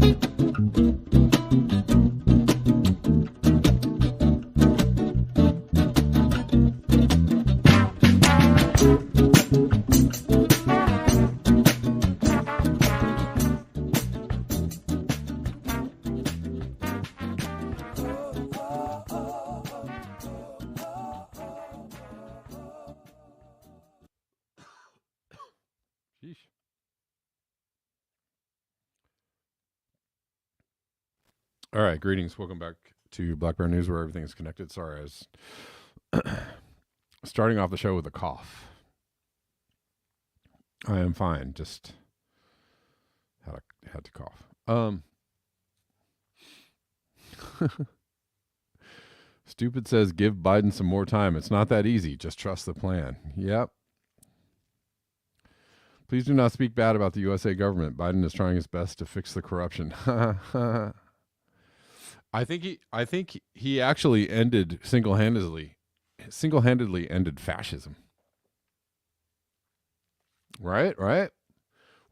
Sheesh. All right, greetings. Welcome back to Black Bear News, where everything is connected. Sorry, I was starting off the show with a cough. I am fine. Just had to cough. Stupid says give Biden some more time. It's not that easy. Just trust the plan. Yep. Please do not speak bad about the USA government. Biden is trying his best to fix the corruption. I think he actually ended single-handedly ended fascism. Right?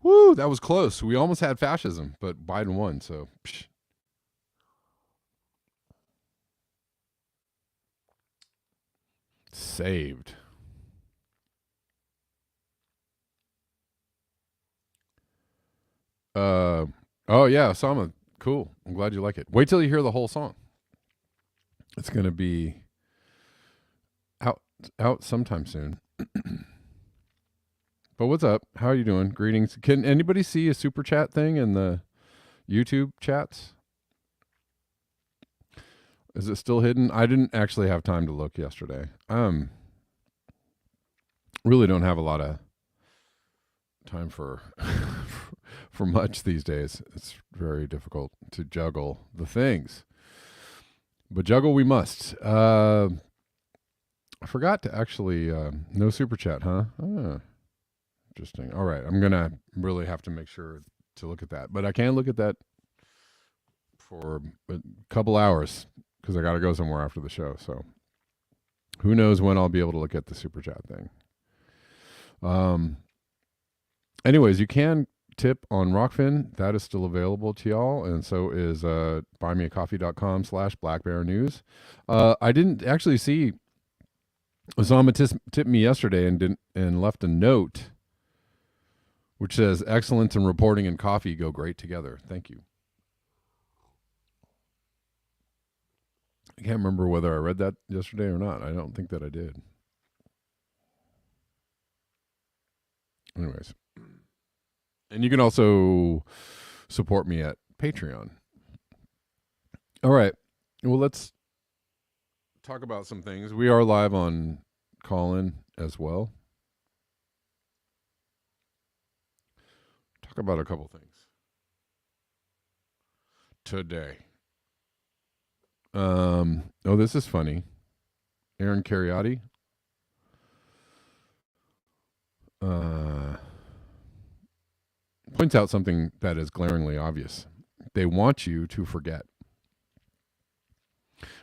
Woo, that was close. We almost had fascism, but Biden won, so psh. Saved. Oh yeah, Osama. Cool. I'm glad you like it. Wait till you hear the whole song. It's going to be out sometime soon. But what's up? How are you doing? Greetings. Can anybody see a super chat thing in the YouTube chats? Is it still hidden? I didn't actually have time to look yesterday. Really don't have a lot of time for for much these days. It's very difficult to juggle the things, but juggle we must. I forgot to actually no super chat, huh? Interesting. All right, I'm gonna really have to make sure to look at that, but I can't look at that for a couple hours because I got to go somewhere after the show. So who knows when I'll be able to look at the super chat thing. Anyways, you can tip on Rockfin. That is still available to y'all, and so is buymeacoffee.com/blackbearnews. I didn't actually see Osama tipped me yesterday and left a note which says excellence in reporting and coffee go great together. Thank you. I can't remember whether I read that yesterday or not. I don't think that I did. Anyways. And you can also support me at Patreon. All right. Well, let's talk about some things. We are live on Callin as well. Talk about a couple things today. Oh, this is funny. Aaron Cariotti. Points out something that is glaringly obvious. They want you to forget.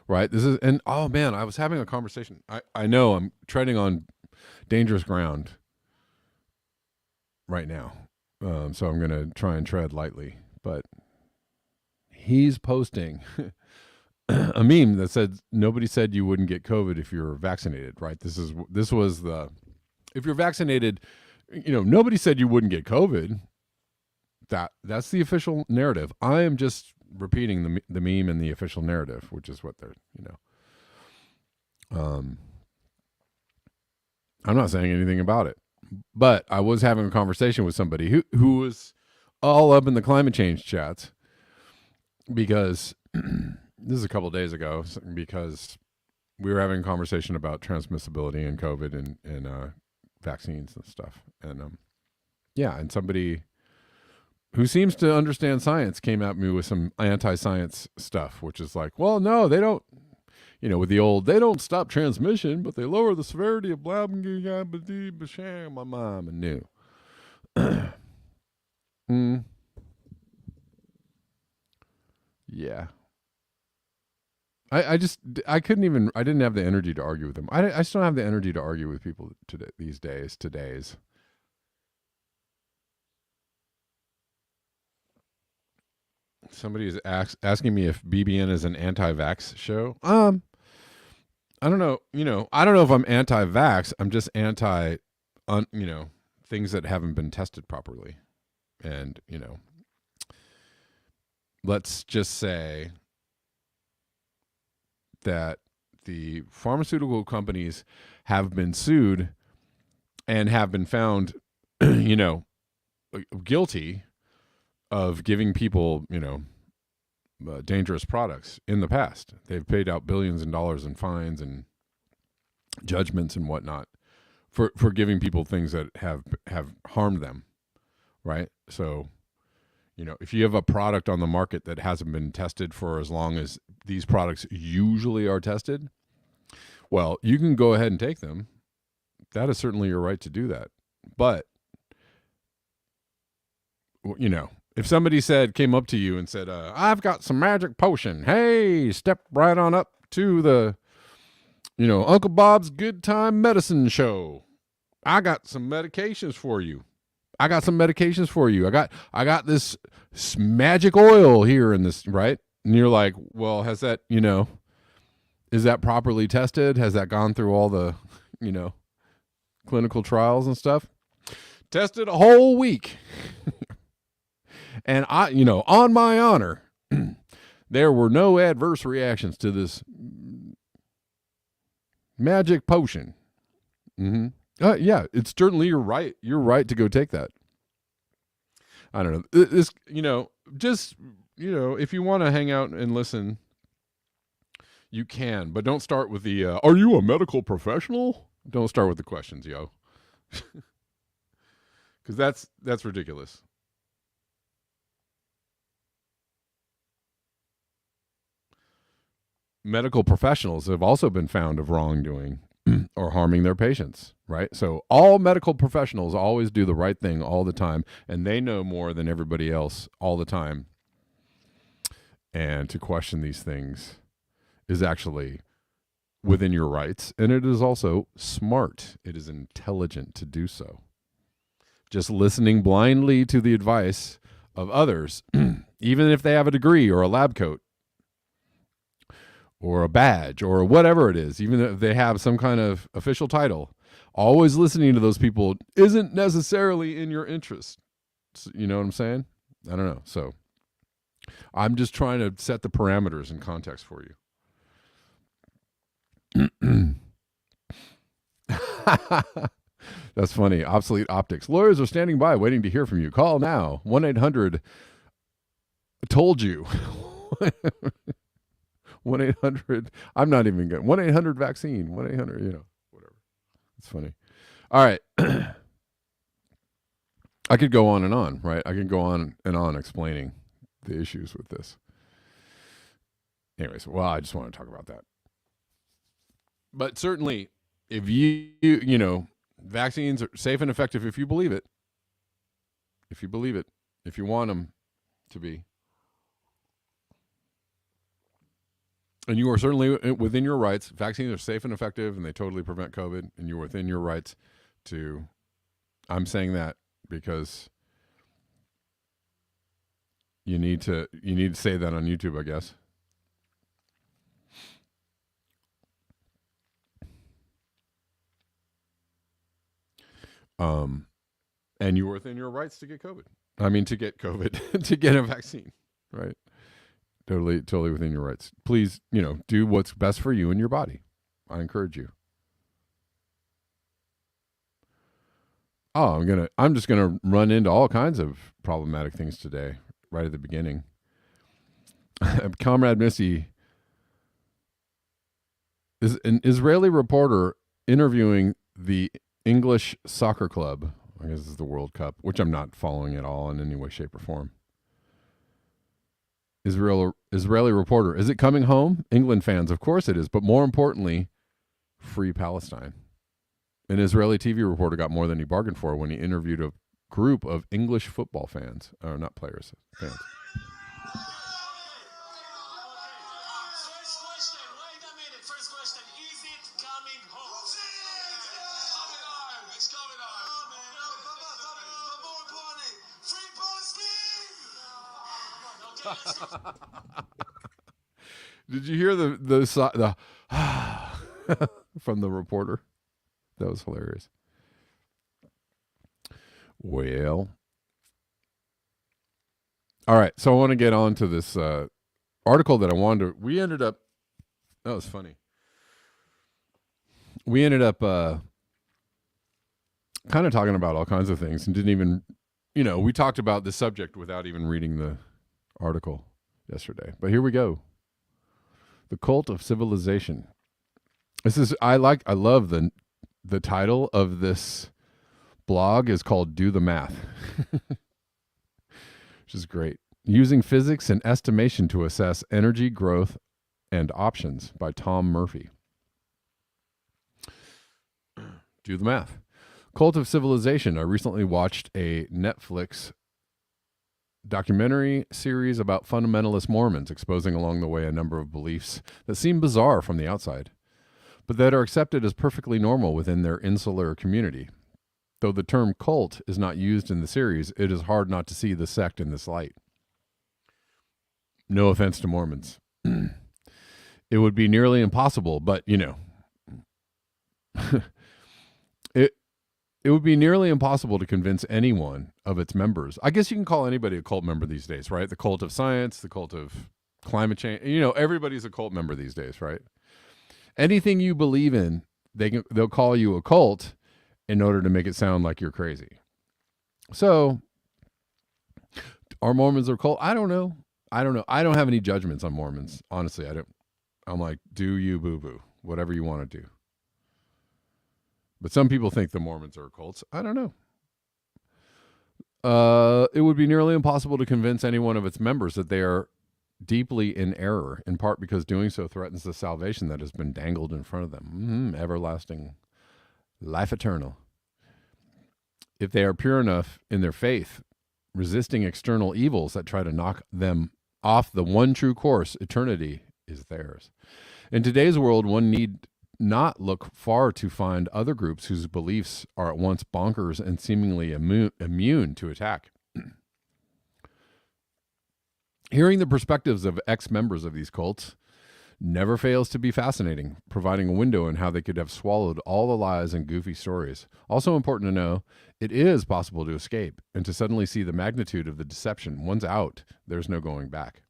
Right? This is, and oh man, I was having a conversation. I know I'm treading on dangerous ground right now. So I'm going to try and tread lightly. But he's posting a meme that said, nobody said you wouldn't get COVID if you're vaccinated, right? This was the, if you're vaccinated, nobody said you wouldn't get COVID. That's the official narrative. I am just repeating the meme and the official narrative, which is what they're, I'm not saying anything about it, but I was having a conversation with somebody who was all up in the climate change chats because this is a couple of days ago, because we were having a conversation about transmissibility and COVID and vaccines and stuff. And and somebody who seems to understand science came at me with some anti-science stuff, which is like, well, no, they don't, with the old, they don't stop transmission, but they lower the severity of blah, blah, blah, blah, my mom and knew. Yeah. I didn't have the energy to argue with them. I still don't have the energy to argue with people today, these days. Somebody is asking me if BBN is an anti-vax show. I don't know. I don't know if I'm anti-vax. I'm just anti, things that haven't been tested properly. And, let's just say that the pharmaceutical companies have been sued and have been found, guilty of giving people, dangerous products in the past. They've paid out billions of dollars in fines and judgments and whatnot for giving people things that have harmed them, right? So, if you have a product on the market that hasn't been tested for as long as these products usually are tested, well, you can go ahead and take them. That is certainly your right to do that. But, if somebody came up to you and said, I've got some magic potion. Hey, step right on up to the, Uncle Bob's Good Time Medicine Show. I got some medications for you. I got this magic oil here in this, right? And you're like, well, has that, is that properly tested? Has that gone through all the, clinical trials and stuff? Tested a whole week. And on my honor, there were no adverse reactions to this magic potion. Yeah, it's certainly you're right. You're right to go take that. I don't know. This, just, if you want to hang out and listen, you can, but don't start with the, are you a medical professional? Don't start with the questions, yo. Because that's ridiculous. Medical professionals have also been found of wrongdoing or harming their patients, right? So all medical professionals always do the right thing all the time, and they know more than everybody else all the time. And to question these things is actually within your rights, and it is also smart. It is intelligent to do so. Just listening blindly to the advice of others, even if they have a degree or a lab coat, or a badge or whatever it is, even if they have some kind of official title, always listening to those people isn't necessarily in your interest. You know what I'm saying? I don't know. So I'm just trying to set the parameters and context for you. That's funny. Obsolete optics. Lawyers are standing by waiting to hear from you. Call now. 1-800 told you. 1-800. I'm not even good. 1-800 vaccine. 1-800. Whatever. It's funny. All right. I could go on and on, right? I can go on and on explaining the issues with this. Anyways, well, I just want to talk about that. But certainly, if vaccines are safe and effective if you believe it. If you believe it. If you want them to be. And you are certainly within your rights. Vaccines are safe and effective, and they totally prevent COVID, and you're within your rights to. I'm saying that because you need to say that on YouTube, I guess. And you're within your rights to get COVID. I mean, to get COVID, to get a vaccine, right? Totally within your rights. Please, do what's best for you and your body. I encourage you. Oh, I'm just gonna run into all kinds of problematic things today, right at the beginning. Comrade Missy is an Israeli reporter interviewing the English soccer club. I guess this is the World Cup, which I'm not following at all in any way, shape, or form. Israeli reporter. Is it coming home? England fans, of course it is. But more importantly, free Palestine. An Israeli TV reporter got more than he bargained for when he interviewed a group of English football fans. Or not players, fans. First question. Is it coming home? It's coming home. Free Palestine! Did you hear the from the reporter? That was hilarious. Well, all right. So I want to get on to this article that I wanted to. We ended up. That was funny. We ended up kind of talking about all kinds of things and didn't even, we talked about the subject without even reading the article yesterday. But here we go. The Cult of Civilization. I love the title of this blog is called Do the Math, which is great. Using Physics and Estimation to Assess Energy Growth and Options by Tom Murphy. Do the math. Cult of Civilization. I recently watched a Netflix documentary series about fundamentalist Mormons, exposing along the way a number of beliefs that seem bizarre from the outside, but that are accepted as perfectly normal within their insular community. Though the term cult is not used in the series, it is hard not to see the sect in this light. No offense to Mormons. It would be nearly impossible, but it would be nearly impossible to convince anyone of its members. I guess you can call anybody a cult member these days, right? The cult of science, the cult of climate change. Everybody's a cult member these days, right? Anything you believe in, they'll call you a cult in order to make it sound like you're crazy. So, are Mormons a cult? I don't know. I don't have any judgments on Mormons. Honestly, I don't. I'm like, do you boo-boo, whatever you want to do. But some people think the Mormons are cults. I don't know. It would be nearly impossible to convince any one of its members that they are deeply in error, in part because doing so threatens the salvation that has been dangled in front of them. Everlasting life eternal. If they are pure enough in their faith, resisting external evils that try to knock them off the one true course, eternity is theirs. In today's world, one need not look far to find other groups whose beliefs are at once bonkers and seemingly immune to attack. Hearing the perspectives of ex-members of these cults never fails to be fascinating, providing a window in how they could have swallowed all the lies and goofy stories. Also important to know, it is possible to escape and to suddenly see the magnitude of the deception. Once out, there's no going back.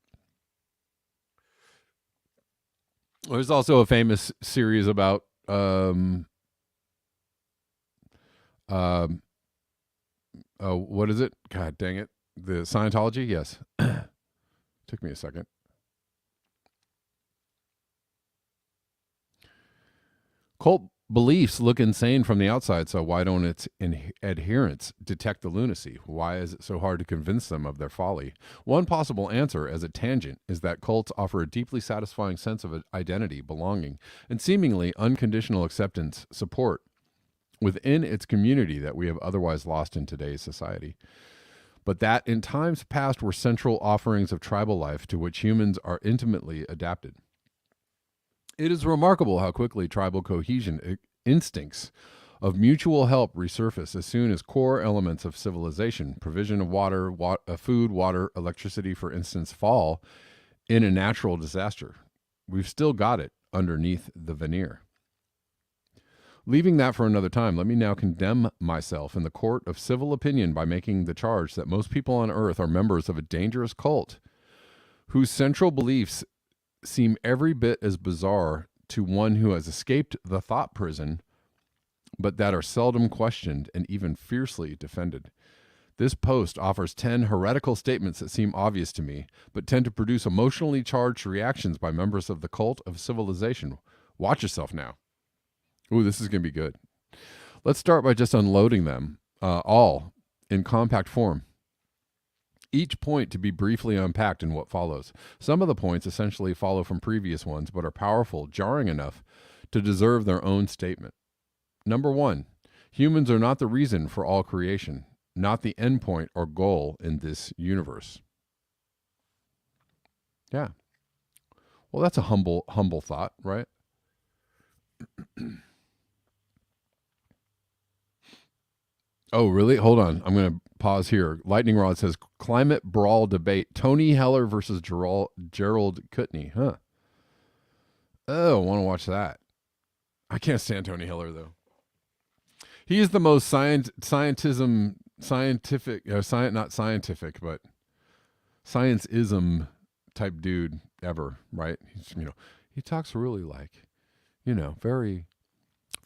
There's also a famous series about what is it? God dang it. The Scientology? Yes. Took me a second. Cult beliefs look insane from the outside, so why don't its adherents detect the lunacy? Why is it so hard to convince them of their folly? One possible answer, as a tangent, is that cults offer a deeply satisfying sense of identity, belonging, and seemingly unconditional acceptance, support within its community that we have otherwise lost in today's society. But that in times past were central offerings of tribal life to which humans are intimately adapted. It is remarkable how quickly tribal cohesion instincts of mutual help resurface as soon as core elements of civilization, provision of water, food, water, electricity, for instance, fall in a natural disaster. We've still got it underneath the veneer. Leaving that for another time, let me now condemn myself in the court of civil opinion by making the charge that most people on earth are members of a dangerous cult whose central beliefs seem every bit as bizarre to one who has escaped the thought prison, but that are seldom questioned and even fiercely defended. This post offers 10 heretical statements that seem obvious to me, but tend to produce emotionally charged reactions by members of the cult of civilization. Watch yourself now. Ooh, this is going to be good. Let's start by just unloading them all in compact form. Each point to be briefly unpacked in what follows. Some of the points essentially follow from previous ones, but are powerful, jarring enough to deserve their own statement. Number 1, humans are not the reason for all creation, not the endpoint or goal in this universe. Yeah. Well, that's a humble thought, right? Oh, really? Hold on. I'm going to pause here. Lightning Rod says climate brawl debate: Tony Heller versus Gerald Kutney. Huh. Oh, I want to watch that. I can't stand Tony Heller though. He is the most scientific, not scientific, but science-ism type dude ever, right? He talks really like, very,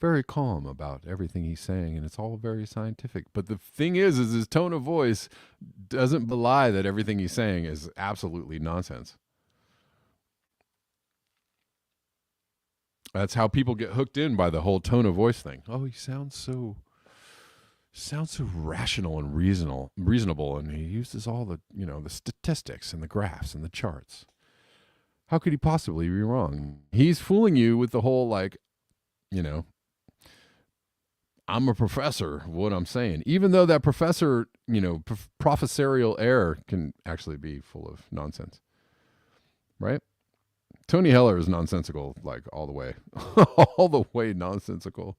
very calm about everything he's saying, and it's all very scientific. But the thing is his tone of voice doesn't belie that everything he's saying is absolutely nonsense. That's how people get hooked in by the whole tone of voice thing. Oh, he sounds so rational and reasonable, and he uses all the the statistics and the graphs and the charts. How could he possibly be wrong? He's fooling you with the whole I'm a professor, what I'm saying, even though that professor, professorial air can actually be full of nonsense, right? Tony Heller is nonsensical, like all the way, all the way nonsensical.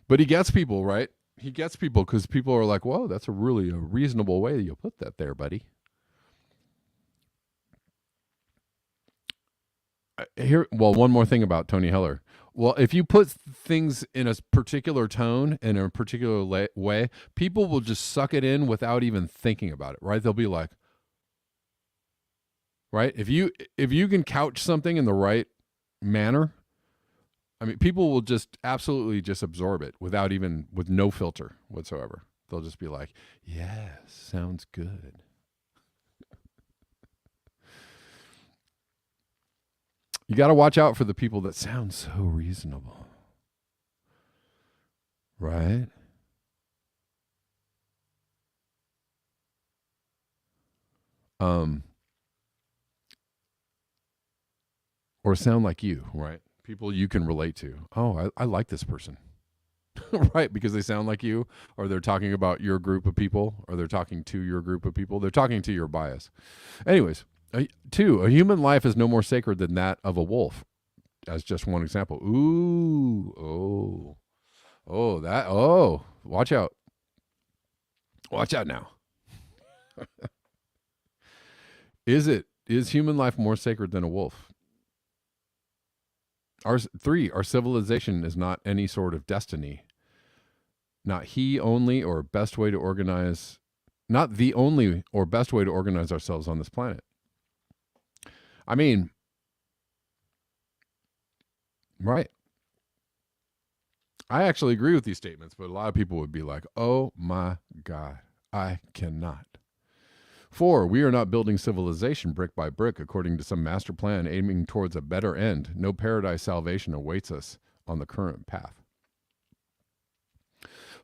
But he gets people, right? He gets people because people are like, whoa, that's a reasonable way you put that there, buddy. One more thing about Tony Heller. Well, if you put things in a particular tone and in a particular way, people will just suck it in without even thinking about it, right? They'll be like, right? If you can couch something in the right manner, I mean, people will just absolutely just absorb it with no filter whatsoever. They'll just be like, yes, sounds good. You got to watch out for the people that sound so reasonable. Right? Or sound like you, right? People you can relate to. Oh, I like this person. Right? Because they sound like you, or they're talking about your group of people, or they're talking to your group of people. They're talking to your bias. Anyways, 2, a human life is no more sacred than that of a wolf, as just one example. Ooh, watch out. Watch out now. Is human life more sacred than a wolf? 3, our civilization is not any sort of destiny. Not the only or best way to organize ourselves on this planet. I mean, right. I actually agree with these statements, but a lot of people would be like, oh my God, I cannot. 4, we are not building civilization brick by brick according to some master plan aiming towards a better end. No paradise salvation awaits us on the current path.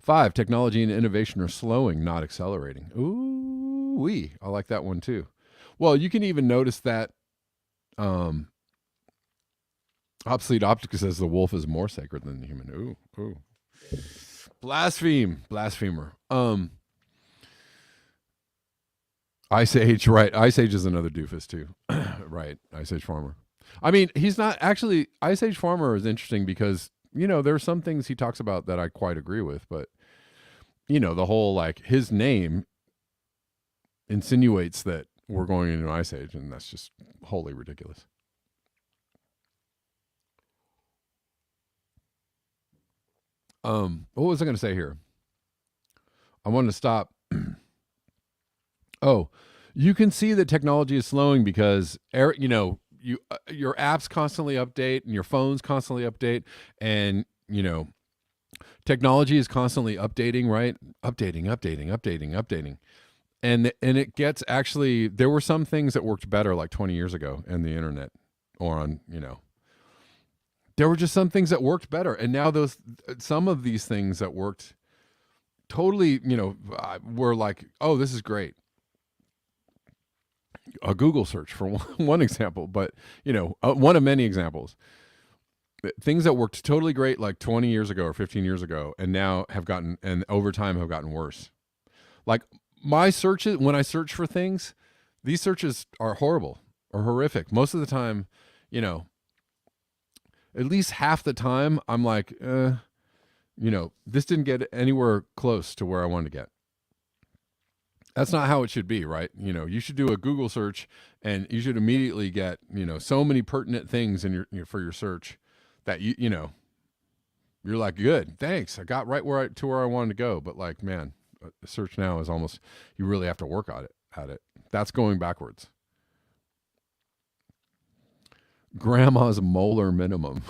5, technology and innovation are slowing, not accelerating. Ooh-wee. I like that one too. Well, you can even notice that Obsolete Optica says the wolf is more sacred than the human. Ooh. Blasphemer. Ice Age, right. Ice Age is another doofus too. Right. Ice Age Farmer. I mean, he's not actually, Ice Age Farmer is interesting because, there are some things he talks about that I quite agree with, but the whole, like, his name insinuates that we're going into an ice age, and that's just wholly ridiculous. What was I going to say here? I wanted to stop. Oh, you can see that technology is slowing because your apps constantly update and your phones constantly update, and technology is constantly updating, right? Updating. And it gets, actually, there were some things that worked better like 20 years ago in the internet, or on, there were just some things that worked better. And now some of these things that worked totally, were like, oh, this is great. A Google search for one example, but one of many examples. Things that worked totally great like 20 years ago or 15 years ago, and now and over time have gotten worse. Like my searches, when I search for things, these searches are horrible or horrific. Most of the time, at least half the time, I'm like, this didn't get anywhere close to where I wanted to get. That's not how it should be, right? You should do a Google search and you should immediately get, so many pertinent things in for your search that you're like, good, thanks. I got right to where I wanted to go. But like, man, search now is almost, you really have to work at it. That's going backwards. Grandma's molar minimum.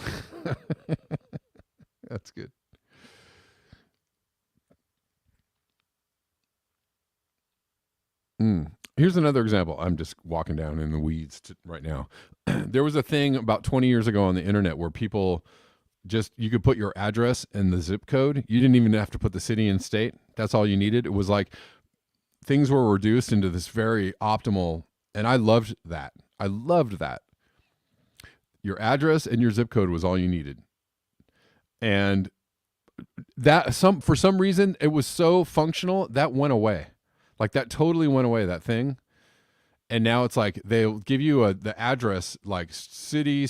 That's good. Here's another example. I'm just walking down in the weeds right now. There was a thing about 20 years ago on the internet where people you could put your address and the zip code. You didn't even have to put the city and state. That's all you needed. It was like things were reduced into this very optimal, and I loved that. Your address and your zip code was all you needed. And that for some reason it was so functional that went away. Like that totally went away, that thing. And now it's like they'll give you the address, like city,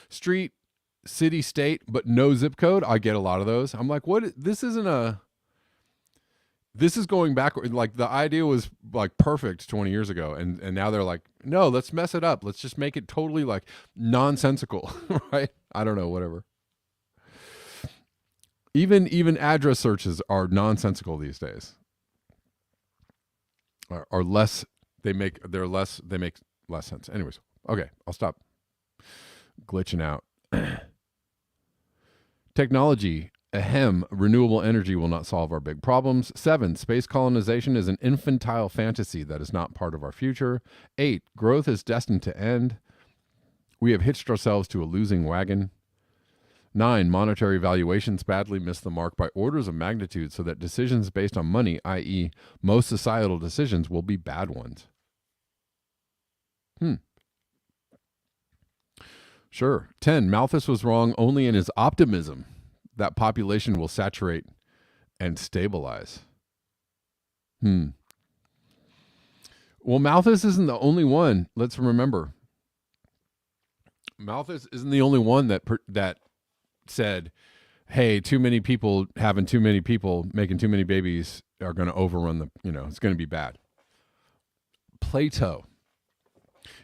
street, city, state, but no zip code. I get a lot of those. I'm like, what? This is going backward. Like the idea was like perfect 20 years ago. And now they're like, no, let's mess it up. Let's just make it totally like nonsensical, right? I don't know, whatever. Even address searches are nonsensical these days. Are less, they make less sense. Anyways, okay, I'll stop glitching out. Technology, renewable energy will not solve our big problems. 7, space colonization is an infantile fantasy that is not part of our future. 8, growth is destined to end. We have hitched ourselves to a losing wagon. 9, monetary valuations badly miss the mark by orders of magnitude so that decisions based on money, i.e. most societal decisions, will be bad ones. Sure. 10, Malthus was wrong only in his optimism that population will saturate and stabilize. Well, Malthus isn't the only one. Let's remember. Malthus isn't the only one that said, hey, too many people having too many people making too many babies are going to overrun it's going to be bad. Plato,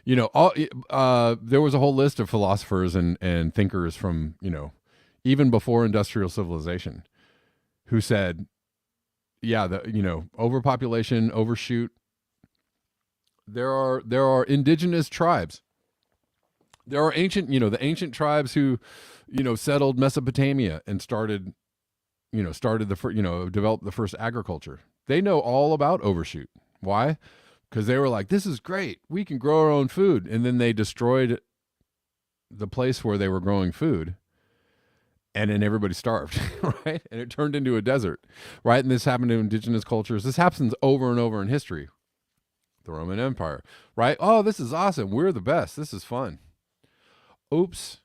there was a whole list of philosophers and thinkers from, even before industrial civilization who said, yeah, overpopulation, overshoot. There are indigenous tribes. There are the ancient tribes who, settled Mesopotamia and developed the first agriculture. They know all about overshoot. Why? Because they were like, this is great. We can grow our own food. And then they destroyed the place where they were growing food. And then everybody starved, right? And it turned into a desert, right? And this happened to indigenous cultures. This happens over and over in history. The Roman Empire, right? Oh, this is awesome. We're the best. This is fun. Oops.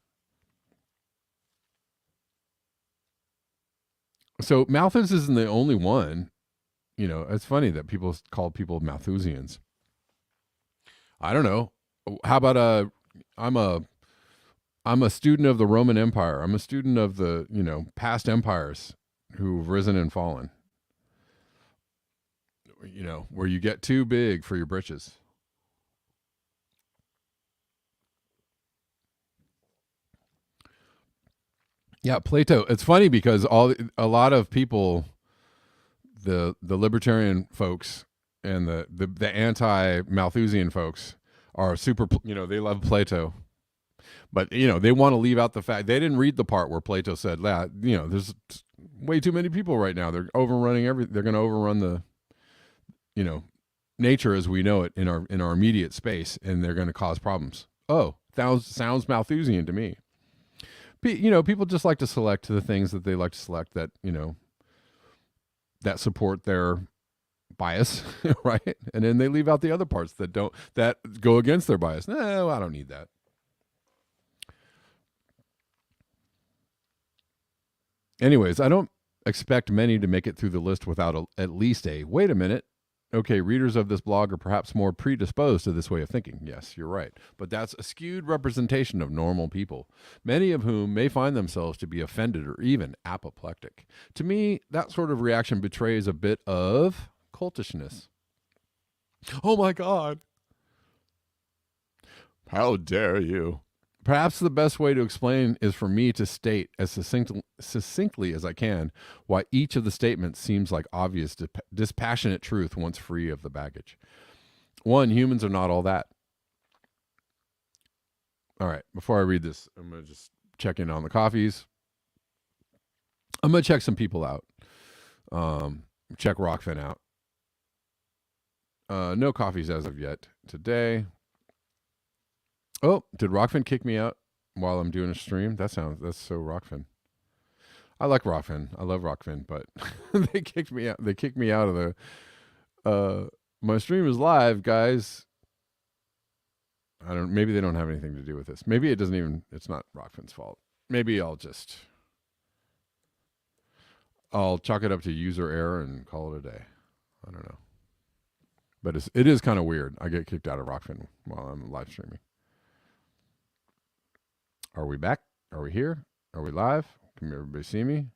So Malthus isn't the only one. It's funny that people call people Malthusians. I don't know. How about I'm a student of the Roman Empire. I'm a student of the, past empires who've risen and fallen. Where you get too big for your britches. Yeah, Plato. It's funny because a lot of people, the libertarian folks and the anti-Malthusian folks are super. They love Plato, but they want to leave out the fact they didn't read the part where Plato said, there's way too many people right now. They're overrunning They're going to overrun the, nature as we know it in our immediate space, and they're going to cause problems. Oh, sounds Malthusian to me. People just like to select the things that they like to select that, that support their bias, right? And then they leave out the other parts that go against their bias. No, I don't need that. Anyways, I don't expect many to make it through the list without at least wait a minute. Okay, readers of this blog are perhaps more predisposed to this way of thinking. Yes, you're right. But that's a skewed representation of normal people, many of whom may find themselves to be offended or even apoplectic. To me, that sort of reaction betrays a bit of cultishness. Oh my God. How dare you? Perhaps the best way to explain is for me to state as succinctly as I can why each of the statements seems like obvious, dispassionate truth once free of the baggage. One, humans are not all that. All right, before I read this, I'm going to just check in on the coffees. I'm going to check some people out. Check Rockfin out. No coffees as of yet today. Oh, did Rockfin kick me out while I'm doing a stream? That's so Rockfin. I like Rockfin. I love Rockfin, but they kicked me out. They kicked me out of the. My stream is live, guys. Maybe they don't have anything to do with this. Maybe it doesn't even. It's not Rockfin's fault. Maybe I'll chalk it up to user error and call it a day. I don't know. But it is kind of weird. I get kicked out of Rockfin while I'm live streaming. Are we back? Are we here? Are we live? Can everybody see me?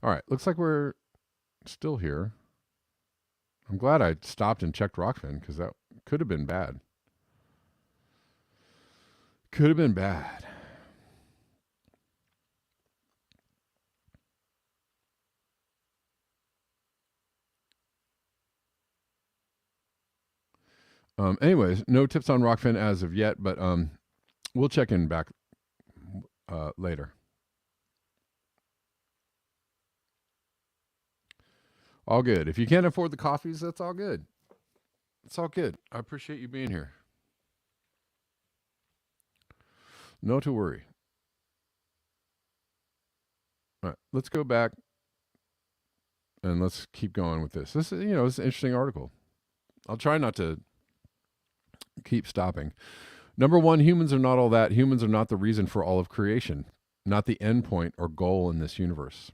All right. Looks like we're still here. I'm glad I stopped and checked Rockfin because that could have been bad. Could have been bad. Anyways, no tips on Rockfin as of yet, but we'll check in back later. All good. If you can't afford the coffees, that's all good. It's all good. I appreciate you being here. No to worry. All right, let's go back and let's keep going with this. This is, it's an interesting article. I'll try not to keep stopping. Number one, humans are not all that. Humans are not the reason for all of creation, not the end point or goal in this universe.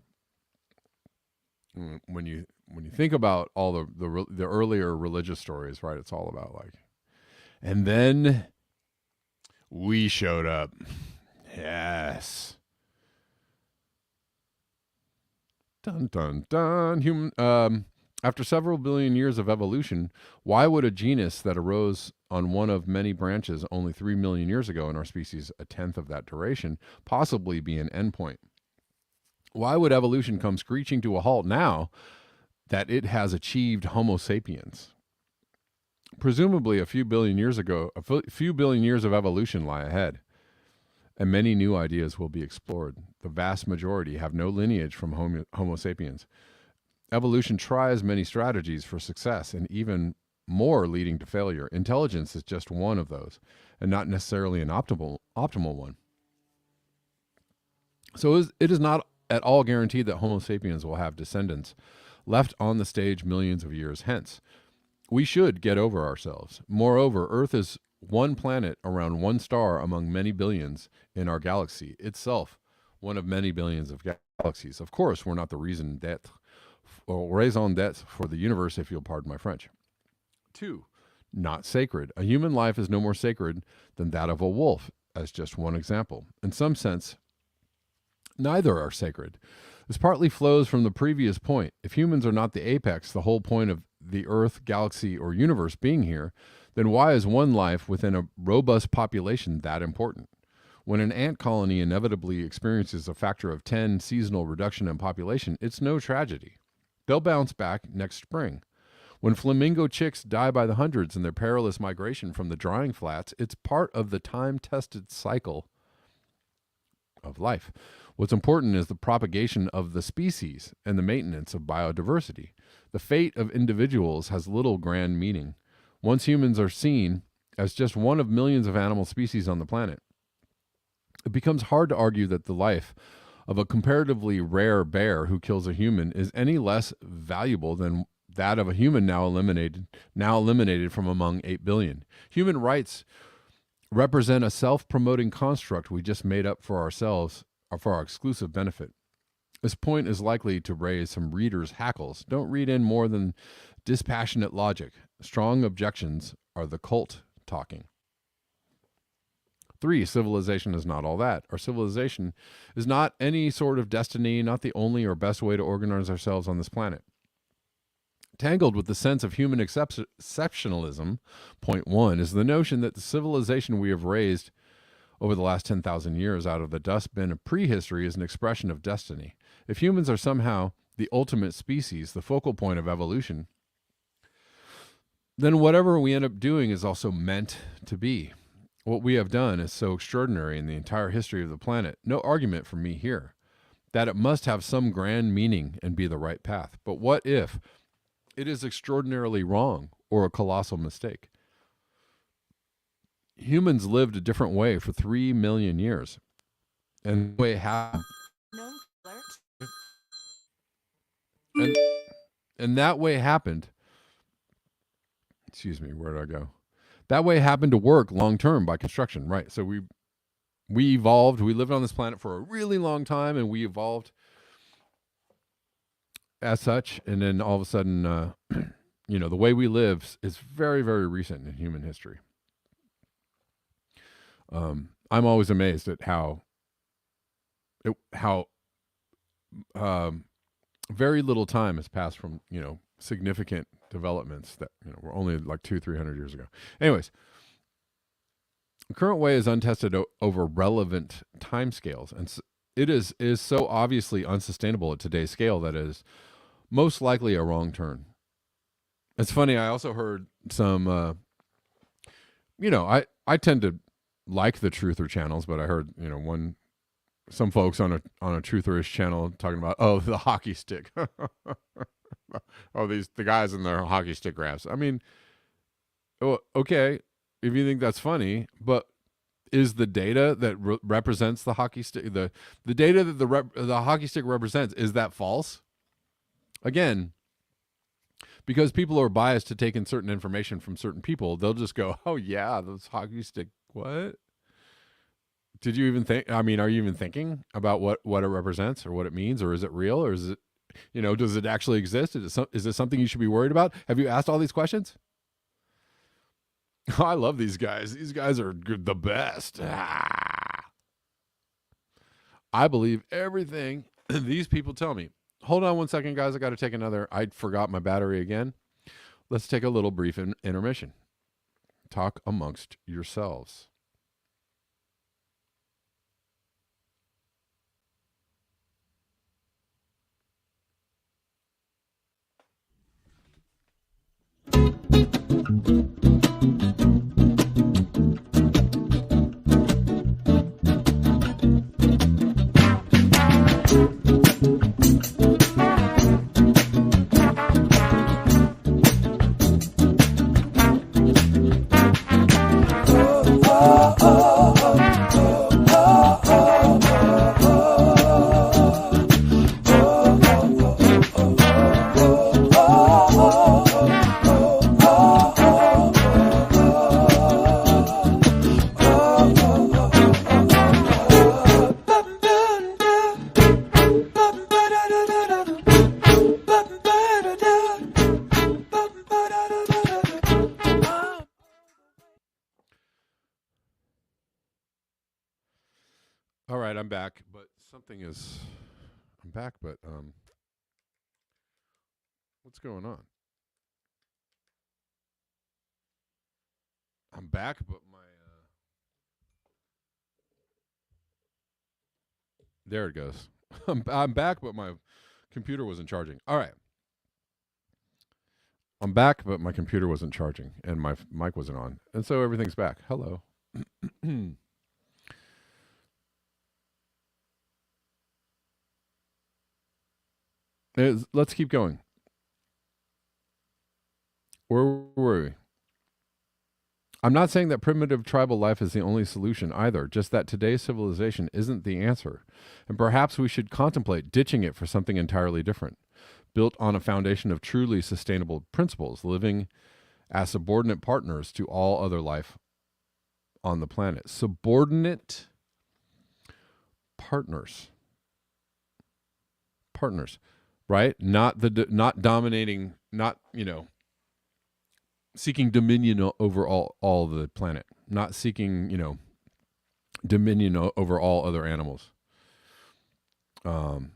When you think about all the earlier religious stories, right? It's all about and then we showed up. Yes. Dun dun dun. After several billion years of evolution, why would a genus that arose on one of many branches only 3 million years ago in our species, a tenth of that duration, possibly be an endpoint? Why would evolution come screeching to a halt now that it has achieved Homo sapiens? Presumably, a few billion years of evolution lie ahead, and many new ideas will be explored. The vast majority have no lineage from Homo sapiens. Evolution tries many strategies for success, and even more leading to failure. Intelligence is just one of those, and not necessarily an optimal one. So it is not at all guaranteed that Homo sapiens will have descendants left on the stage millions of years hence. We should get over ourselves. Moreover, Earth is one planet around one star among many billions in our galaxy, itself one of many billions of galaxies. Of course, we're not the raison d'etre for the universe, if you'll pardon my French. 2, not sacred. A human life is no more sacred than that of a wolf, as just one example. In some sense, neither are sacred. This partly flows from the previous point. If humans are not the apex, the whole point of the Earth, galaxy, or universe being here, then why is one life within a robust population that important? When an ant colony inevitably experiences a factor of 10 seasonal reduction in population, it's no tragedy. They'll bounce back next spring. When flamingo chicks die by the hundreds in their perilous migration from the drying flats, it's part of the time-tested cycle of life. What's important is the propagation of the species and the maintenance of biodiversity. The fate of individuals has little grand meaning. Once humans are seen as just one of millions of animal species on the planet, it becomes hard to argue that the life of a comparatively rare bear who kills a human is any less valuable than that of a human now eliminated from among 8 billion. Human rights represent a self-promoting construct we just made up for ourselves or for our exclusive benefit. This point is likely to raise some readers' hackles. Don't read in more than dispassionate logic. Strong objections are the cult talking. 3, civilization is not all that. Our civilization is not any sort of destiny, not the only or best way to organize ourselves on this planet. Tangled with the sense of human exceptionalism, point one, is the notion that the civilization we have raised over the last 10,000 years out of the dustbin of prehistory is an expression of destiny. If humans are somehow the ultimate species, the focal point of evolution, then whatever we end up doing is also meant to be. What we have done is so extraordinary in the entire history of the planet. No argument from me here that it must have some grand meaning and be the right path. But what if it is extraordinarily wrong or a colossal mistake? Humans lived a different way for 3 million years. And the way happened. And that way happened. Excuse me, where did I go? That way happened to work long term by construction, right? So we evolved. We lived on this planet for a really long time, and we evolved as such. And then all of a sudden, the way we live is very, very recent in human history. I'm always amazed at how very little time has passed from significant developments that were only like 200-300 years ago. Anyways, the current way is untested over relevant timescales, and it is so obviously unsustainable at today's scale that it is most likely a wrong turn. It's funny. I also heard some. I tend to like the truther channels, but I heard some folks on a trutherish channel talking about the hockey stick. The guys in their hockey stick graphs. I mean, okay, if you think that's funny, but is the data that represents the hockey stick, the data that the hockey stick represents, is that false? Again, because people are biased to take in certain information from certain people, they'll just go, "Oh yeah, those hockey stick. What? Did you even think? I mean, are you even thinking about what it represents or what it means, or is it real, or is it, does it actually exist? Is it something you should be worried about? Have you asked all these questions?" I love these guys. These guys are the best. I believe everything these people tell me. Hold on one second, guys. I got to take another. I forgot my battery again. Let's take a little brief intermission. Talk amongst yourselves. All right, I'm back, but I'm back, but what's going on? I'm back, but there it goes. I'm back, but my computer wasn't charging. All right. I'm back, but my computer wasn't charging and my mic wasn't on. And so everything's back. Hello. Let's keep going. Where were we? I'm not saying that primitive tribal life is the only solution either, just that today's civilization isn't the answer. And perhaps we should contemplate ditching it for something entirely different, built on a foundation of truly sustainable principles, living as subordinate partners to all other life on the planet. Subordinate partners. Partners, right? Not dominating, not, seeking dominion over all the planet, not seeking, dominion over all other animals. Because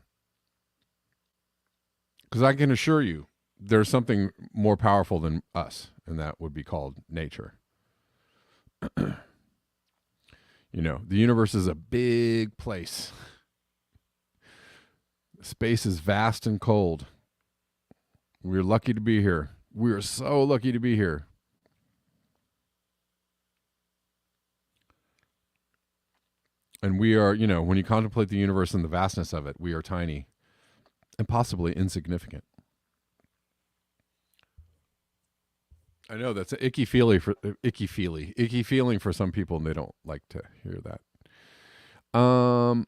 I can assure you there's something more powerful than us, and that would be called nature. The universe is a big place. Space is vast and cold. We're lucky to be here. We are so lucky to be here. And we are, when you contemplate the universe and the vastness of it, we are tiny and possibly insignificant. I know that's an icky feeling for some people, and they don't like to hear that. I'm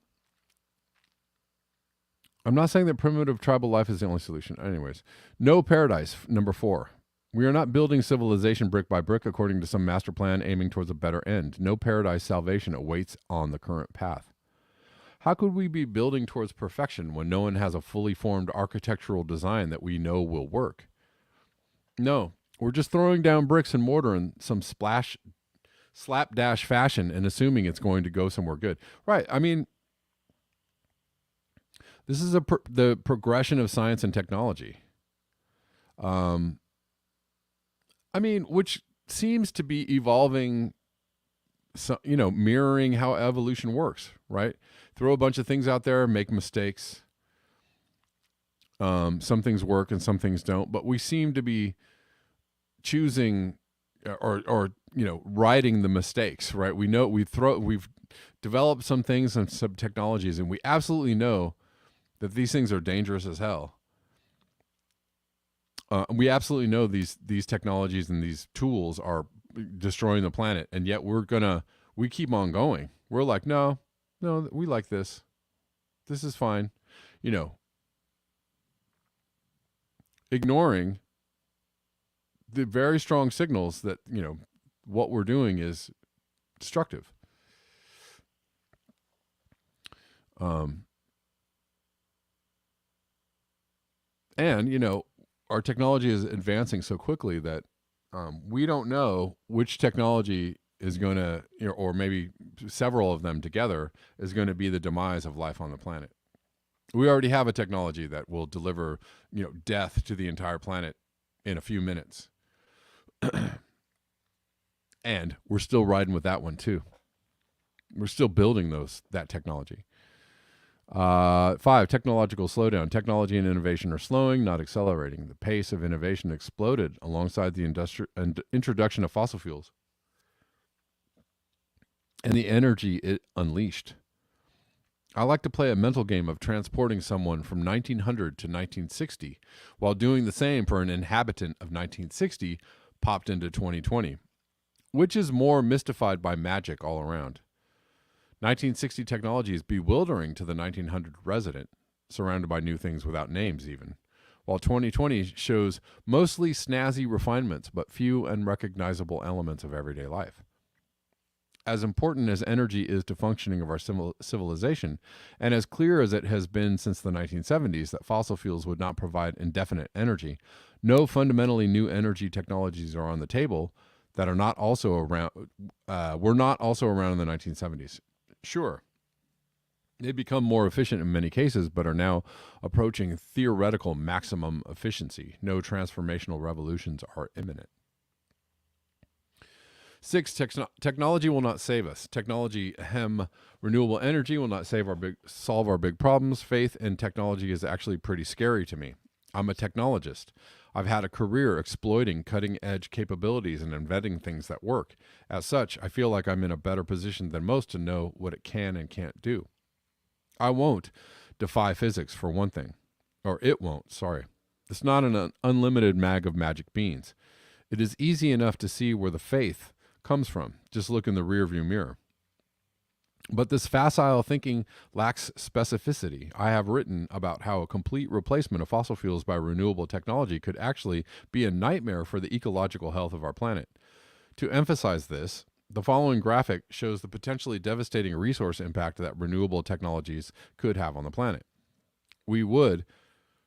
not saying that primitive tribal life is the only solution. Anyways, no paradise, number 4. We are not building civilization brick by brick according to some master plan aiming towards a better end. No paradise salvation awaits on the current path. How could we be building towards perfection when no one has a fully formed architectural design that we know will work? No, we're just throwing down bricks and mortar in some slapdash fashion and assuming it's going to go somewhere good. Right, I mean, this is the progression of science and technology. Which seems to be evolving, mirroring how evolution works, right? Throw a bunch of things out there, make mistakes. Some things work and some things don't, but we seem to be choosing or riding the mistakes, right? We know we've developed some things and some technologies, and we absolutely know that these things are dangerous as hell. We absolutely know these technologies and these tools are destroying the planet, and yet we keep on going. We're like, no, we like this. This is fine. Ignoring the very strong signals that, what we're doing is destructive. And, our technology is advancing so quickly that we don't know which technology is going to, or maybe several of them together, is going to be the demise of life on the planet. We already have a technology that will deliver, death to the entire planet in a few minutes. And we're still riding with that one too. We're still building that technology. 5, technological slowdown. Technology and innovation are slowing, not accelerating. The pace of innovation exploded alongside the introduction of fossil fuels and the energy it unleashed. I like to play a mental game of transporting someone from 1900 to 1960 while doing the same for an inhabitant of 1960 popped into 2020. Which is more mystified by magic all around? 1960 technology is bewildering to the 1900 resident, surrounded by new things without names even, while 2020 shows mostly snazzy refinements but few unrecognizable elements of everyday life. As important as energy is to functioning of our civilization, and as clear as it has been since the 1970s that fossil fuels would not provide indefinite energy, no fundamentally new energy technologies are on the table that are not also around. Were not also around in the 1970s. Sure, they've become more efficient in many cases, but are now approaching theoretical maximum efficiency. No transformational revolutions are imminent. 6, technology will not save us. Renewable energy will not solve our big problems. Faith in technology is actually pretty scary to me. I'm a technologist. I've had a career exploiting cutting-edge capabilities and inventing things that work. As such, I feel like I'm in a better position than most to know what it can and can't do. I won't defy physics, for one thing. Or it won't, sorry. It's not an unlimited mag of magic beans. It is easy enough to see where the faith comes from. Just look in the rearview mirror. But this facile thinking lacks specificity. I have written about how a complete replacement of fossil fuels by renewable technology could actually be a nightmare for the ecological health of our planet. To emphasize this, the following graphic shows the potentially devastating resource impact that renewable technologies could have on the planet. We would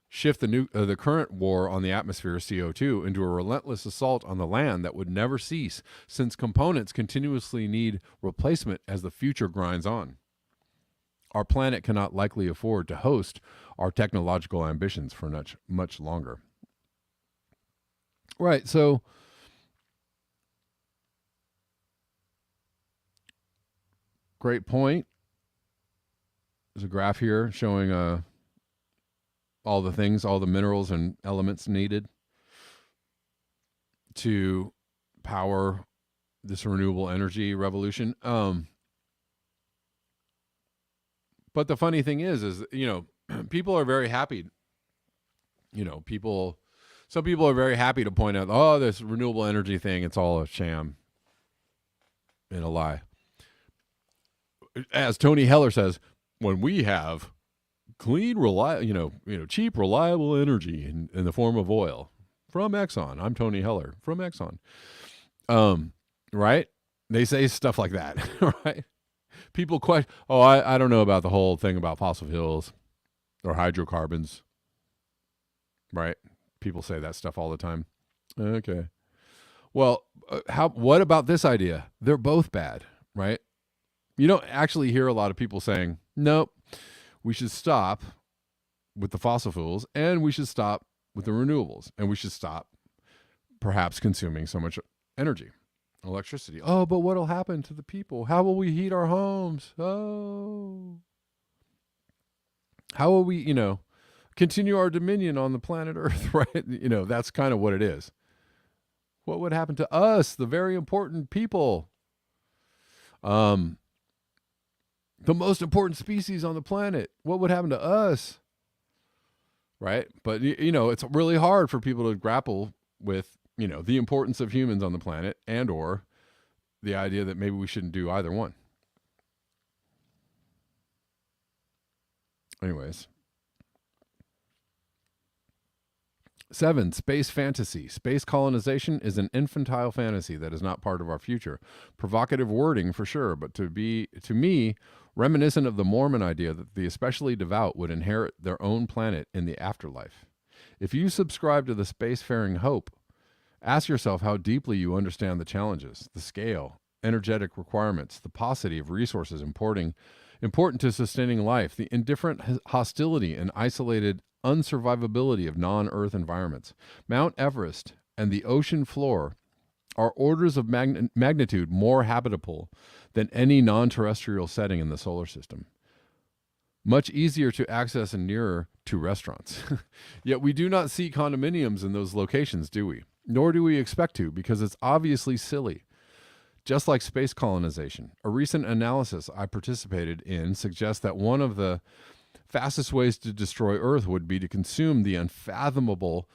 shift the current war on the atmosphere, CO2, into a relentless assault on the land that would never cease, since components continuously need replacement as the future grinds on. Our planet cannot likely afford to host our technological ambitions for much longer. Right. So great point. There's a graph here showing all the things, all the minerals and elements needed to power this renewable energy revolution. But the funny thing is people are very happy. Some people are very happy to point out, oh, this renewable energy thing, it's all a sham and a lie. As Tony Heller says, when we have clean, cheap, reliable energy in the form of oil from Exxon. I'm Tony Heller from Exxon. Right? They say stuff like that, right? People question, oh, I don't know about the whole thing about fossil fuels or hydrocarbons, right? People say that stuff all the time. Okay. Well, what about this idea? They're both bad, right? You don't actually hear a lot of people saying, nope, we should stop with the fossil fuels and we should stop with the renewables and we should stop perhaps consuming so much energy, electricity. Oh, but what'll happen to the people? How will we heat our homes? Oh, how will we, continue our dominion on the planet Earth, right? That's kind of what it is. What would happen to us, the very important people? The most important species on the planet. What would happen to us? Right? But, it's really hard for people to grapple with, the importance of humans on the planet and or the idea that maybe we shouldn't do either one. Anyways. 7, space fantasy. Space colonization is an infantile fantasy that is not part of our future. Provocative wording for sure, but to me, reminiscent of the Mormon idea that the especially devout would inherit their own planet in the afterlife. If you subscribe to the spacefaring hope, ask yourself how deeply you understand the challenges, the scale, energetic requirements, the paucity of resources important to sustaining life, the indifferent hostility and isolated unsurvivability of non-Earth environments. Mount Everest and the ocean floor are orders of magnitude more habitable than any non-terrestrial setting in the solar system. Much easier to access and nearer to restaurants. Yet we do not see condominiums in those locations, do we? Nor do we expect to, because it's obviously silly. Just like space colonization, a recent analysis I participated in suggests that one of the fastest ways to destroy Earth would be to consume the unfathomable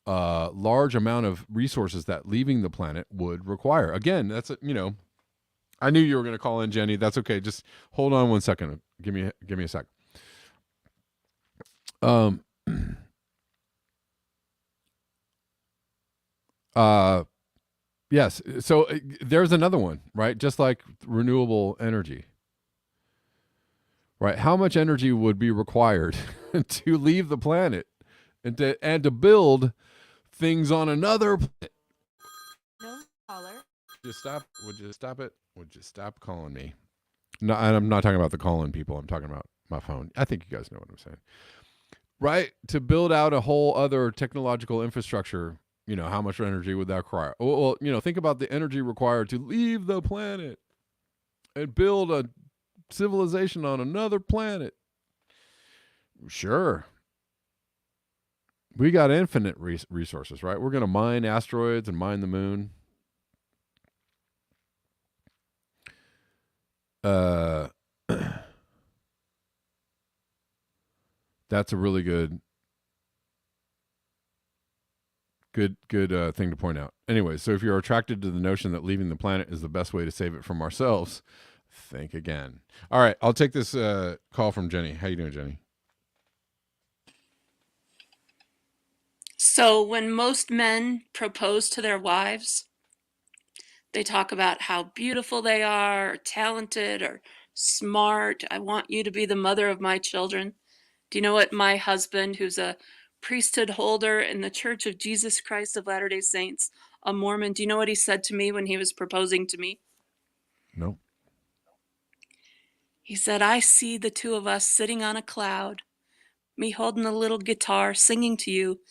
large amount of resources that leaving the planet would require. Again, that's I knew you were going to call in, Jenny. That's okay. Just hold on 1 second. Give me a sec. Yes. So there's another one, right? Just like renewable energy. Right? How much energy would be required to leave the planet and to build things on another planet? No caller. Would you stop it? Would you stop calling me? No, and I'm not talking about the calling people. I'm talking about my phone. I think you guys know what I'm saying. Right? To build out a whole other technological infrastructure, how much energy would that require? Well, think about the energy required to leave the planet and build a civilization on another planet. Sure. We got infinite resources, right? We're going to mine asteroids and mine the moon. That's a really good thing to point out. Anyway, so if you're attracted to the notion that leaving the planet is the best way to save it from ourselves, think again. All right, I'll take this call from Jenny. How you doing, Jenny? So when most men propose to their wives, they talk about how beautiful they are, or talented, or smart. I want you to be the mother of my children. Do you know what my husband, who's a priesthood holder in the Church of Jesus Christ of Latter-day Saints, a Mormon, do you know what he said to me when he was proposing to me? No. He said, I see the two of us sitting on a cloud, me holding a little guitar, singing to you,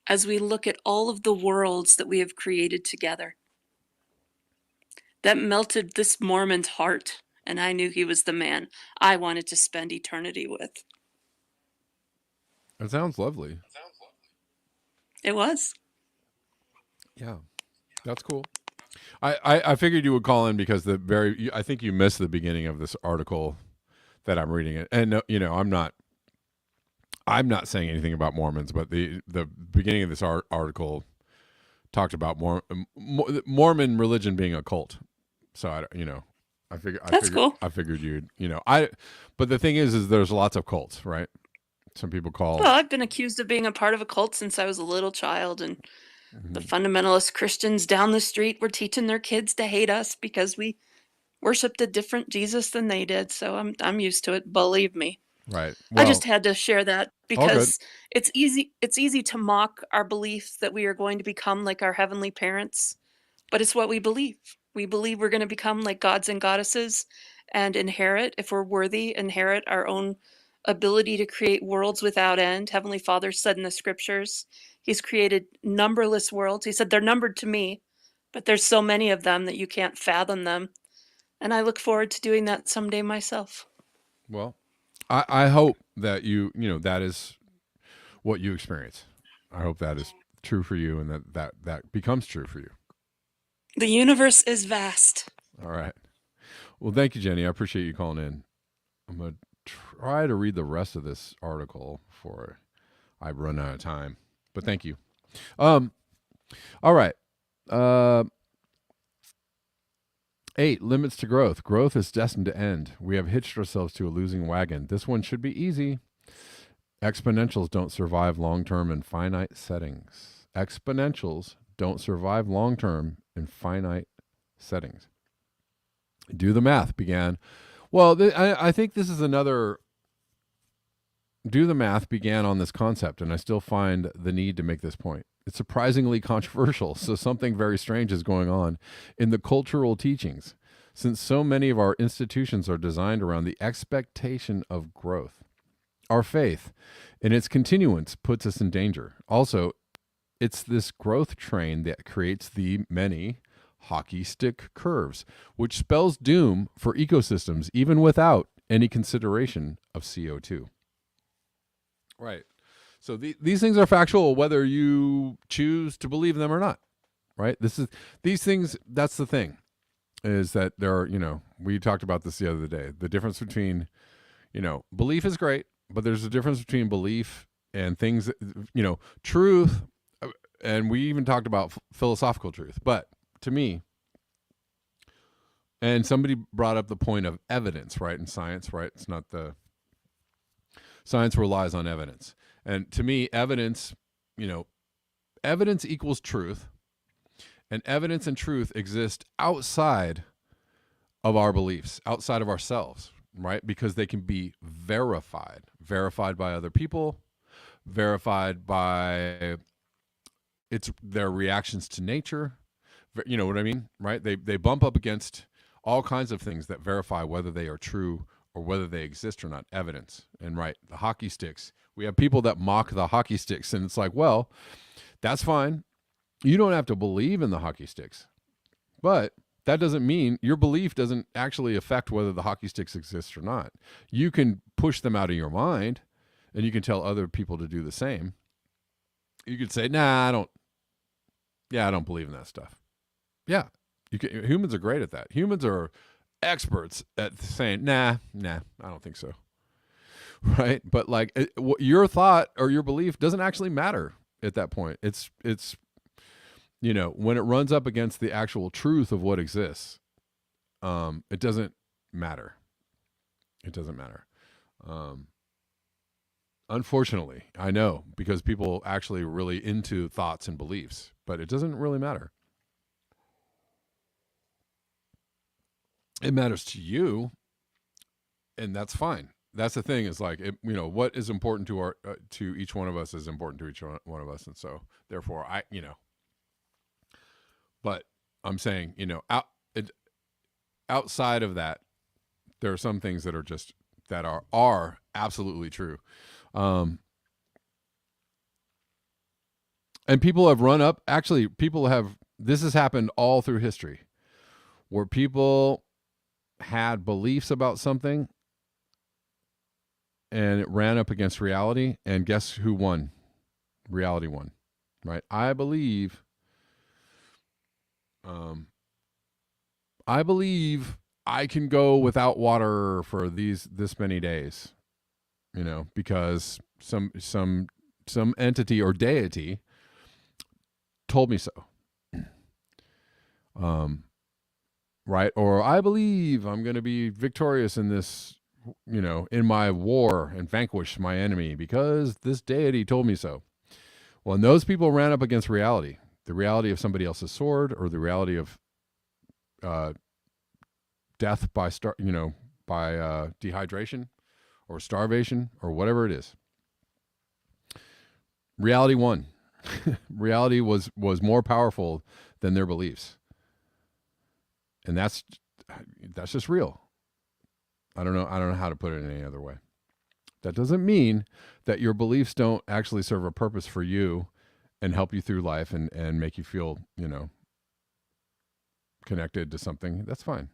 as we look at all of the worlds that we have created together. That melted this Mormon's heart, and I knew he was the man I wanted to spend eternity with. It sounds lovely. It was. Yeah, that's cool. I figured you would call in because I think you missed the beginning of this article that I'm reading it, and I'm not saying anything about Mormons, but the beginning of this article talked about Mormon religion being a cult. So That's cool. I figured you'd but the thing is there's lots of cults, right? Some people call. Well, I've been accused of being a part of a cult since I was a little child, and the fundamentalist Christians down the street were teaching their kids to hate us because we worshipped a different Jesus than they did. So I'm used to it, believe me. Right. I Well, just had to share that all good. because it's easy to mock our belief that we are going to become like our heavenly parents, but it's what we believe. We believe we're going to become like gods and goddesses and inherit, if we're worthy, inherit our own ability to create worlds without end. Heavenly Father said in the scriptures, he's created numberless worlds. He said they're numbered to me, but there's so many of them that you can't fathom them. And I look forward to doing that someday myself. Well, I hope that that is what you experience. I hope that is true for you, and that becomes true for you. The universe is vast. All right. Well, thank you, Jenny. I appreciate you calling in. I'm gonna try to read the rest of this article before I run out of time. But thank you. All right. 8 limits to growth. Growth is destined to end. We have hitched ourselves to a losing wagon. This one should be easy. Exponentials don't survive long-term in finite settings. Exponentials don't survive long-term in finite settings. Do the math began. Well, I think this is another. Do the math began on this concept, and I still find the need to make this point. It's surprisingly controversial, so something very strange is going on in the cultural teachings, since so many of our institutions are designed around the expectation of growth. Our faith, in its continuance, puts us in danger. Also, it's this growth train that creates the many hockey stick curves, which spells doom for ecosystems even without any consideration of CO2. Right. So these things are factual whether you choose to believe them or not. Right? These things, that's the thing, is that there are, we talked about this the other day. The difference between, belief is great, but there's a difference between belief and things, truth, and we even talked about philosophical truth. But to me, and somebody brought up the point of evidence, right, in science, right? It's not science relies on evidence. And to me, evidence equals truth, and evidence and truth exist outside of our beliefs, outside of ourselves, right? Because they can be verified by other people, verified by their reactions to nature. You know what I mean, right? They bump up against all kinds of things that verify whether they are true or whether they exist or not. Evidence. And right, the hockey sticks. We have people that mock the hockey sticks, and it's like, well, that's fine. You don't have to believe in the hockey sticks, but that doesn't mean your belief doesn't actually affect whether the hockey sticks exist or not. You can push them out of your mind, and you can tell other people to do the same. You could say, nah, I don't believe in that stuff. Yeah, humans are great at that. Humans are experts at saying, nah, I don't think so. Right? But like your thought or your belief doesn't actually matter at that point. It's when it runs up against the actual truth of what exists, it doesn't matter. It doesn't matter. Unfortunately, I know, because people actually really into thoughts and beliefs, but it doesn't really matter. It matters to you, and that's fine. That's the thing, is like, what is important to each one of us is important to each one of us. And so therefore but I'm saying, outside of that, there are some things that are just, that are absolutely true. And people have run up, actually, this has happened all through history where people had beliefs about something and it ran up against reality. And guess who won? Reality won, right? I believe I can go without water for this many days, because some entity or deity told me so. Right? Or I believe I'm going to be victorious in this, in my war and vanquish my enemy because this deity told me so. Well, and those people ran up against reality, the reality of somebody else's sword, or the reality of death by dehydration or starvation or whatever it is. Reality won. Reality was more powerful than their beliefs. And that's just real. I don't know how to put it in any other way. That doesn't mean that your beliefs don't actually serve a purpose for you and help you through life and make you feel, connected to something. That's fine.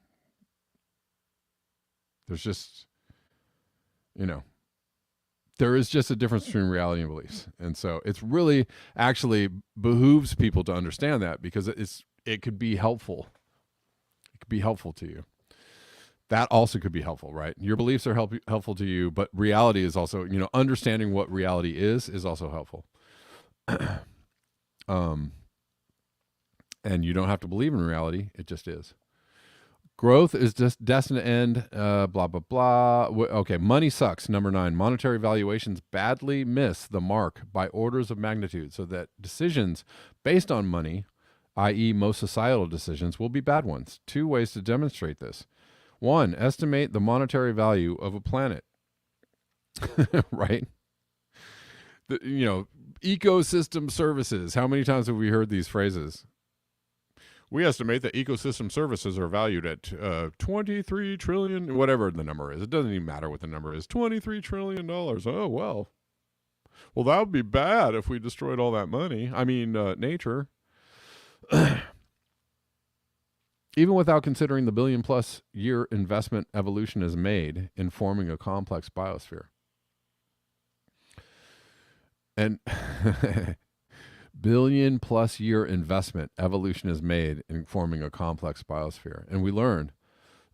There's just, there is just a difference between reality and beliefs. And so it's really actually behooves people to understand that, because it could be helpful. It could be helpful to you. That also could be helpful, right? Your beliefs are helpful to you, but reality is also, understanding what reality is also helpful. And you don't have to believe in reality. It just is. Growth is just destined to end, blah, blah, blah. Okay, money sucks. Number 9, monetary valuations badly miss the mark by orders of magnitude, so that decisions based on money, i.e. most societal decisions, will be bad ones. 2 ways to demonstrate this. 1, estimate the monetary value of a planet. Right? Ecosystem services. How many times have we heard these phrases? We estimate that ecosystem services are valued at 23 trillion, whatever the number is. It doesn't even matter what the number is. $23 trillion. Oh, well. Well, that would be bad if we destroyed all that money. I mean, nature. Even without considering the billion-plus year investment evolution has made in forming a complex biosphere. And billion-plus year investment evolution has made in forming a complex biosphere. And we learned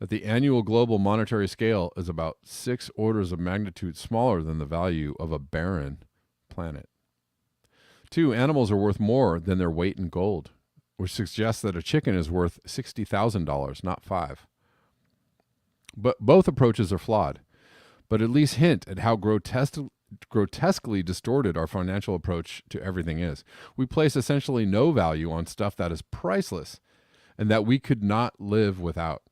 that the annual global monetary scale is about 6 orders of magnitude smaller than the value of a barren planet. 2, animals are worth more than their weight in gold, which suggests that a chicken is worth $60,000, not 5. But both approaches are flawed, but at least hint at how grotesquely distorted our financial approach to everything is. We place essentially no value on stuff that is priceless and that we could not live without.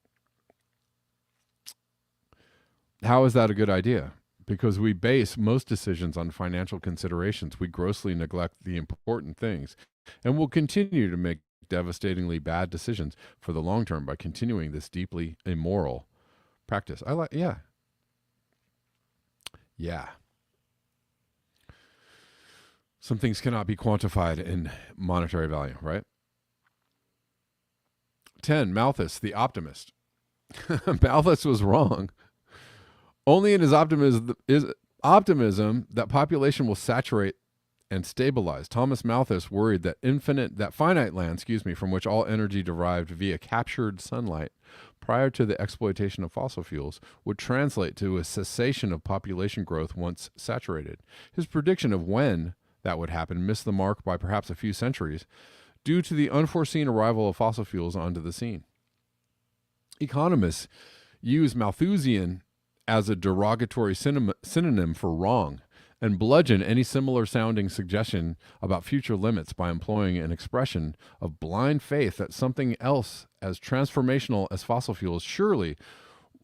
How is that a good idea? Because we base most decisions on financial considerations. We grossly neglect the important things, and will continue to make devastatingly bad decisions for the long term by continuing this deeply immoral practice. Yeah. Some things cannot be quantified in monetary value, right? 10, Malthus, the optimist. Malthus was wrong. Only in his optimism that population will saturate and stabilize. Thomas Malthus worried that finite land, from which all energy derived via captured sunlight prior to the exploitation of fossil fuels would translate to a cessation of population growth once saturated. His prediction of when that would happen missed the mark by perhaps a few centuries due to the unforeseen arrival of fossil fuels onto the scene. Economists use Malthusian as a derogatory synonym for wrong, and bludgeon any similar sounding suggestion about future limits by employing an expression of blind faith that something else as transformational as fossil fuels surely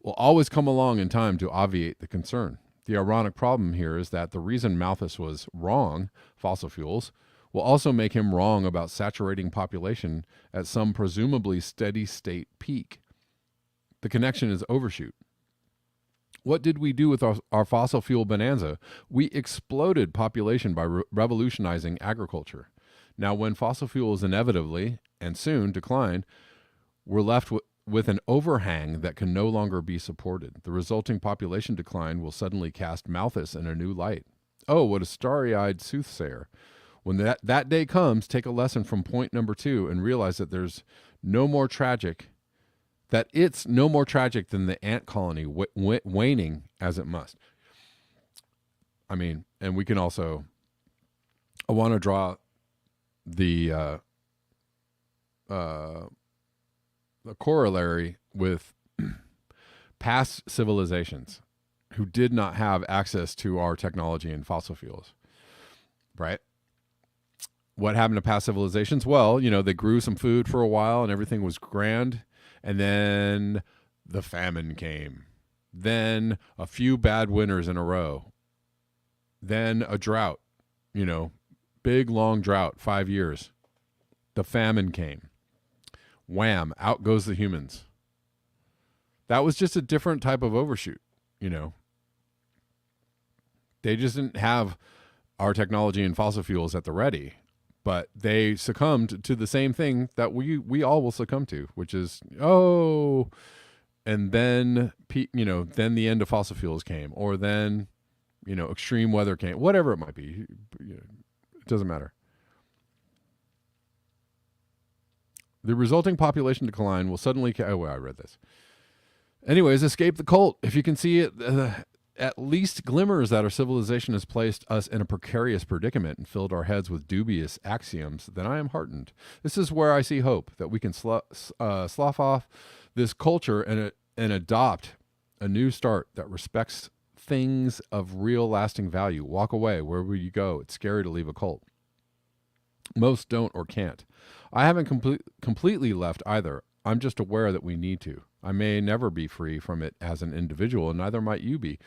will always come along in time to obviate the concern. The ironic problem here is that the reason Malthus was wrong, fossil fuels, will also make him wrong about saturating population at some presumably steady state peak. The connection is overshoot. What did we do with our fossil fuel bonanza? We exploded population by revolutionizing agriculture. Now, when fossil fuels inevitably and soon decline, we're left with an overhang that can no longer be supported. The resulting population decline will suddenly cast Malthus in a new light. Oh, what a starry-eyed soothsayer. When that day comes, take a lesson from point number 2 and realize that it's no more tragic than the ant colony waning as it must. I mean, and we can also, I want to draw the corollary with past civilizations who did not have access to our technology and fossil fuels, right? What happened to past civilizations? Well, they grew some food for a while and everything was grand. And then the famine came. Then a few bad winters in a row. Then a drought, big, long drought, 5 years. The famine came. Wham, out goes the humans. That was just a different type of overshoot, They just didn't have our technology and fossil fuels at the ready. But they succumbed to the same thing that we all will succumb to, which is, and then, then the end of fossil fuels came, or then, extreme weather came, whatever it might be. It doesn't matter. The resulting population decline will suddenly, I read this. Anyways, escape the cult. If you can see it, at least glimmers that our civilization has placed us in a precarious predicament and filled our heads with dubious axioms, then I am heartened. This is where I see hope, that we can slough off this culture and adopt a new start that respects things of real lasting value. Walk away. Wherever you go, it's scary to leave a cult. Most don't or can't. I haven't completely left either. I'm just aware that we need to. I may never be free from it as an individual, and neither might you be.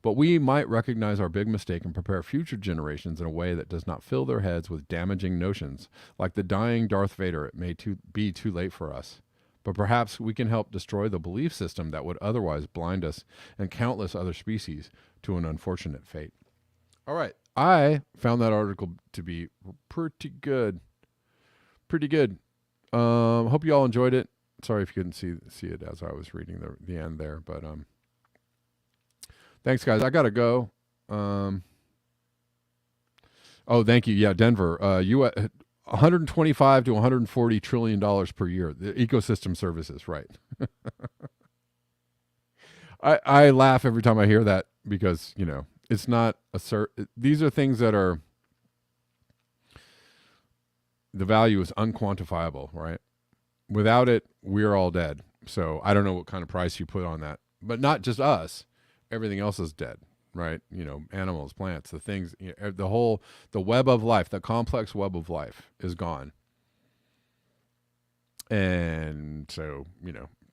But we might recognize our big mistake and prepare future generations in a way that does not fill their heads with damaging notions. Like the dying Darth Vader, it may be too late for us. But perhaps we can help destroy the belief system that would otherwise blind us and countless other species to an unfortunate fate. All right. I found that article to be pretty good. Pretty good. Hope you all enjoyed it. Sorry if you couldn't see it as I was reading the end there, but thanks guys. I gotta go. Thank you. Yeah, Denver. 125 to 140 trillion dollars per year. The ecosystem services, right? I laugh every time I hear that because it's not these are things that are, the value is unquantifiable, right? Without it, we're all dead. So I don't know what kind of price you put on that, but not just us. Everything else is dead, right? Animals, plants, the things, the web of life, the complex web of life is gone. And so,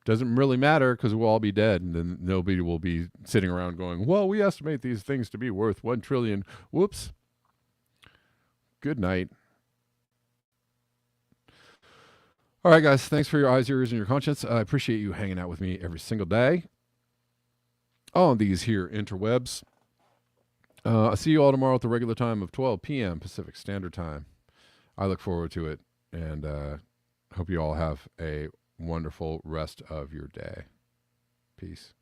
doesn't really matter because we'll all be dead, and then nobody will be sitting around going, well, we estimate these things to be worth 1 trillion. Whoops. Good night. All right, guys. Thanks for your eyes, your ears, and your conscience. I appreciate you hanging out with me every single day on these here interwebs. I'll see you all tomorrow at the regular time of 12 p.m. Pacific Standard Time. I look forward to it, and hope you all have a wonderful rest of your day. Peace.